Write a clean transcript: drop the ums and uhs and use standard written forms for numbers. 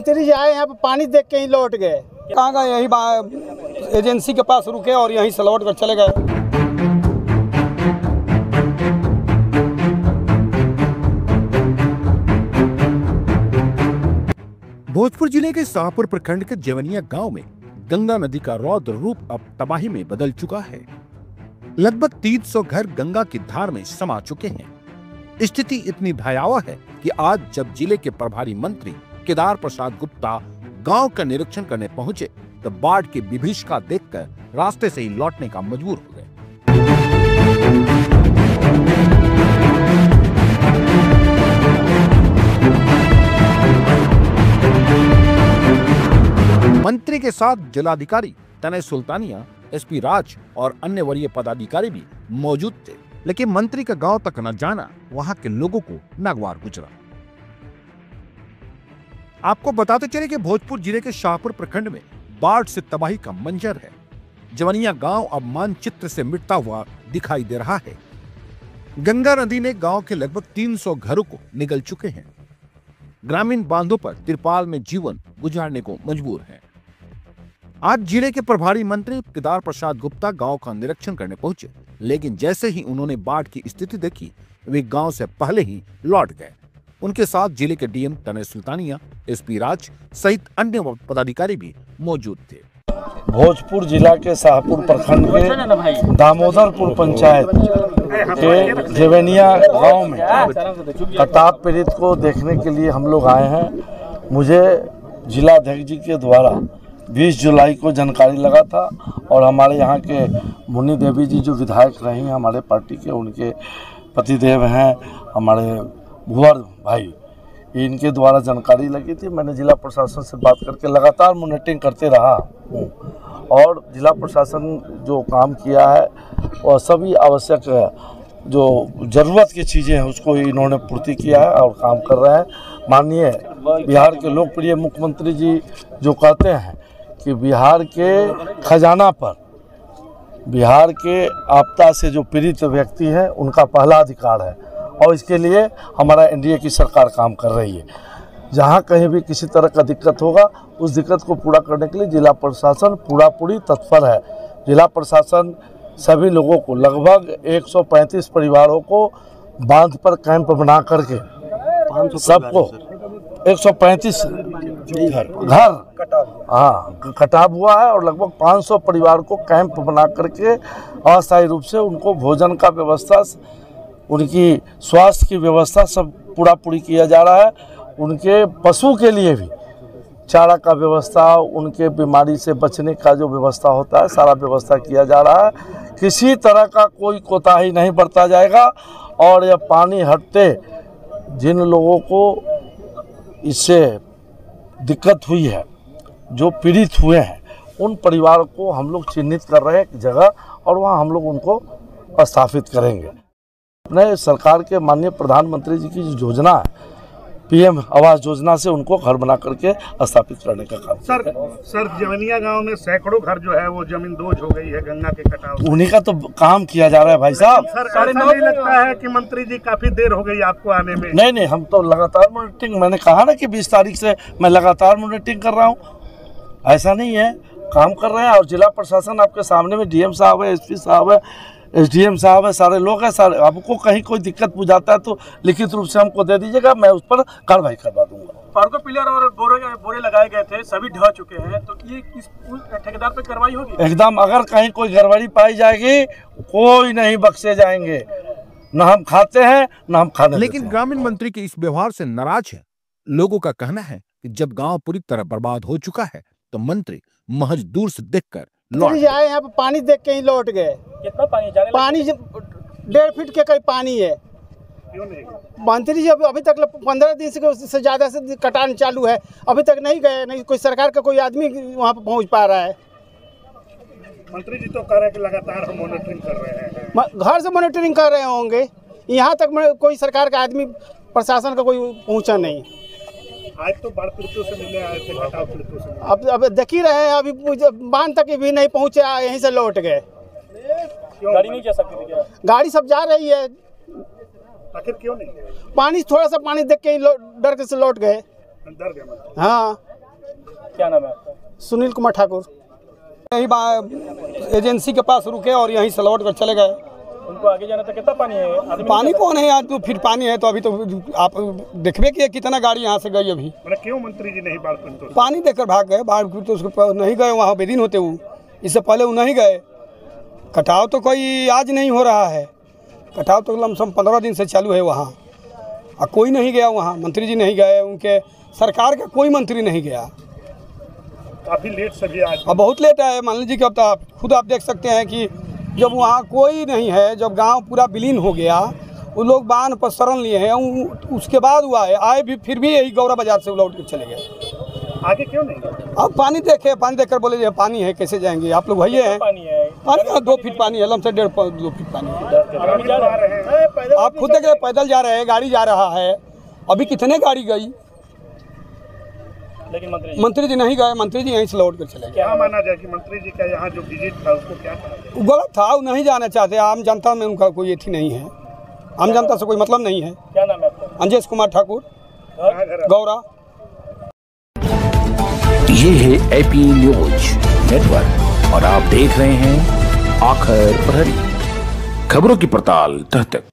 मंत्री जी आए यहाँ पे पानी देख के ही लौट गए। कहाँ गए? यही एजेंसी के पास रुके और यहीं से लौट कर चले गए। भोजपुर जिले के शाहपुर प्रखंड के जेवनिया गांव में गंगा नदी का रौद्र रूप अब तबाही में बदल चुका है। लगभग 300 घर गंगा की धार में समा चुके हैं। स्थिति इतनी भयावह है कि आज जब जिले के प्रभारी मंत्री केदार प्रसाद गुप्ता गांव का निरीक्षण करने पहुंचे तो बाढ़ की विभीषिका देखकर रास्ते से ही लौटने का मजबूर हो गए। मंत्री के साथ जिलाधिकारी तनय सुल्तानिया, एसपी राज और अन्य वरीय पदाधिकारी भी मौजूद थे, लेकिन मंत्री का गांव तक न जाना वहां के लोगों को नागवार गुजरा। आपको बताते चले कि भोजपुर जिले के शाहपुर प्रखंड में बाढ़ से तबाही का मंजर है। जवनिया गांव अब मानचित्र से मिटता हुआ दिखाई दे रहा है। गंगा नदी ने गांव के लगभग 300 घरों को निगल चुके हैं। ग्रामीण बांधों पर तिरपाल में जीवन गुजारने को मजबूर है। आज जिले के प्रभारी मंत्री केदार प्रसाद गुप्ता गांव का निरीक्षण करने पहुंचे, लेकिन जैसे ही उन्होंने बाढ़ की स्थिति देखी वे गांव से पहले ही लौट गए। उनके साथ जिले के डीएम तनय सुल्तानिया, एसपी राज सहित अन्य पदाधिकारी भी मौजूद थे। भोजपुर जिला के शाहपुर प्रखंड के दामोदरपुर पंचायत के जेवनिया गांव में कटाव पीड़ित को देखने के लिए हम लोग आए हैं। मुझे जिलाध्यक्ष जी के द्वारा 20 जुलाई को जानकारी लगा था और हमारे यहाँ के मुन्नी देवी जी जो विधायक रही हैं हमारे पार्टी के, उनके पतिदेव हैं हमारे भुवर भाई, इनके द्वारा जानकारी लगी थी। मैंने जिला प्रशासन से बात करके लगातार मॉनिटरिंग करते रहा हूँ और जिला प्रशासन जो काम किया है और सभी आवश्यक जो ज़रूरत की चीज़ें हैं उसको इन्होंने पूर्ति किया है और काम कर रहे हैं। माननीय बिहार के लोकप्रिय मुख्यमंत्री जी जो कहते हैं कि बिहार के खजाना पर बिहार के आपदा से जो पीड़ित व्यक्ति है उनका पहला अधिकार है और इसके लिए हमारा एनडीए की सरकार काम कर रही है। जहां कहीं भी किसी तरह का दिक्कत होगा उस दिक्कत को पूरा करने के लिए जिला प्रशासन पूरी तत्पर है। जिला प्रशासन सभी लोगों को लगभग 135 परिवारों को बांध पर कैंप बना करके सबको 135 घर कटाव हुआ है और लगभग 500 परिवार को कैंप बना करके अस्थायी रूप से उनको भोजन का व्यवस्था, उनकी स्वास्थ्य की व्यवस्था सब पूरी किया जा रहा है। उनके पशु के लिए भी चारा का व्यवस्था, उनके बीमारी से बचने का जो व्यवस्था होता है सारा व्यवस्था किया जा रहा है। किसी तरह का कोई कोताही नहीं बरता जाएगा और यह पानी हटते जिन लोगों को इससे दिक्कत हुई है, जो पीड़ित हुए हैं, उन परिवारों को हम लोग चिन्हित कर रहे हैं एक जगह और वहाँ हम लोग उनको स्थापित करेंगे। अपने सरकार के माननीय प्रधानमंत्री जी की जो योजना है पीएम आवास योजना से उनको घर बना करके स्थापित करने का काम। सर जवनिया गांव में सैकड़ों घर जो है वो जमीन दोज हो गई है गंगा के कटाव। उन्हीं का तो काम किया जा रहा है भाई साहब। सर ऐसा नहीं लगता है कि मंत्री जी काफी देर हो गई आपको आने में? नहीं, हम तो लगातार मॉनिटरिंग, मैंने कहा ना कि 20 तारीख से मैं लगातार मॉनिटरिंग कर रहा हूँ। ऐसा नहीं है, काम कर रहे हैं और जिला प्रशासन आपके सामने में डीएम साहब है, एसपी साहब है, एसडीएम साहब है, सारे लोग हैं। सारे आपको कहीं कोई दिक्कत बुझाता है तो लिखित रूप से हमको दे दीजिएगा, मैं उस पर कार्रवाई करवा दूंगा। पार्को पिलर और बोरे लगाए गए थे, सभी ढह चुके हैं, तो ये इस ठेकेदार पे कार्रवाई होगी एकदम। अगर कहीं कोई गड़बड़ी पाई जाएगी कोई नहीं बख्शे जाएंगे, न हम खाते हैं न हम खाने। लेकिन ग्रामीण मंत्री के इस व्यवहार से नाराज है। लोगों का कहना है कि जब गांव पूरी तरह बर्बाद हो चुका है तो मंत्री महज दूर से देखकर लौट आए, यहाँ पे पानी देख के ही लौट गए। कितना पानी? 1.5 फीट के करीब पानी है। मंत्री जी अभी तक 15 दिन से ज़्यादा से कटान चालू है, अभी तक नहीं गए, नहीं कोई सरकार का कोई आदमी वहाँ पे पहुँच पा रहा है। मंत्री जी तो कह रहे हैं कि लगातार हम मॉनिटरिंग कर रहे हैं। घर से मॉनिटरिंग कर रहे होंगे, यहाँ तक कोई सरकार का आदमी प्रशासन का कोई पहुँचा नहीं। आज तो बाढ़ पीड़ितों से मिलने आए थे, कटाव पीड़ितों से। अब देख ही रहे हैं, अभी बांध तक भी नहीं पहुँचे, यहीं से लौट गए। गाड़ी नहीं जा सकती थी क्या? गाड़ी सब जा रही है। आखिर क्यों नहीं? पानी, थोड़ा सा पानी देख के ही डर के से लौट गए। डर गए? हाँ। क्या नाम है आपका? सुनील कुमार ठाकुर। यही एजेंसी के पास रुके और यहीं से लौट कर चले गए। उनको आगे जाना था, कितना पानी है? पानी कौन है आज? तो फिर पानी है तो अभी तो आप देखबे कि कितना गाड़ी यहाँ से गई अभी। क्यों मंत्री जी नहीं बाढ़ को पानी देकर भाग गए, बाढ़ तो उसको नहीं गए, वहाँ बेदिन होते वो, इससे पहले वो नहीं गए। कटाव तो कोई आज नहीं हो रहा है, कटाव तो लमसम 15 दिन से चालू है वहाँ, और कोई नहीं गया वहाँ। मंत्री जी नहीं गए, उनके सरकार का कोई मंत्री नहीं गया। काफी लेट सभी आज, अब बहुत लेट है। मान लीजिए कि अब तो खुद आप देख सकते हैं कि जब वहाँ कोई नहीं है, जब गांव पूरा विलीन हो गया, वो लोग बांध पर शरण लिए हैं, उसके बाद हुआ है आए भी, फिर भी यही गौरा बाजार से लौट कर चले गए। आगे क्यों नहीं गए? अब पानी देखे, पानी देखकर बोले ये पानी है, कैसे जाएंगे आप लोग? भैया हैं पानी है, पानी का 2 फीट पानी है, लमसम 1.5-2 फीट पानी है। जा रहे हैं। आप खुद देख, पैदल जा रहे हैं, गाड़ी जा रहा है, अभी कितने गाड़ी गई, लेकिन मंत्री जी नहीं गए। मंत्री जी यहीं से लौट कर चले गए। क्या माना जाए कि मंत्री जी का यहाँ जो विजिट था उसको क्या कहा? गलत था, वो नहीं जाना चाहते। आम जनता में उनका कोई एथी नहीं है, आम जनता से कोई मतलब नहीं है। क्या नाम है आपका? अंजेश कुमार ठाकुर, गौरा। ये है एपी न्यूज नेटवर्क और आप देख रहे हैं आखिर प्रहरी, खबरों की पड़ताल तह तक।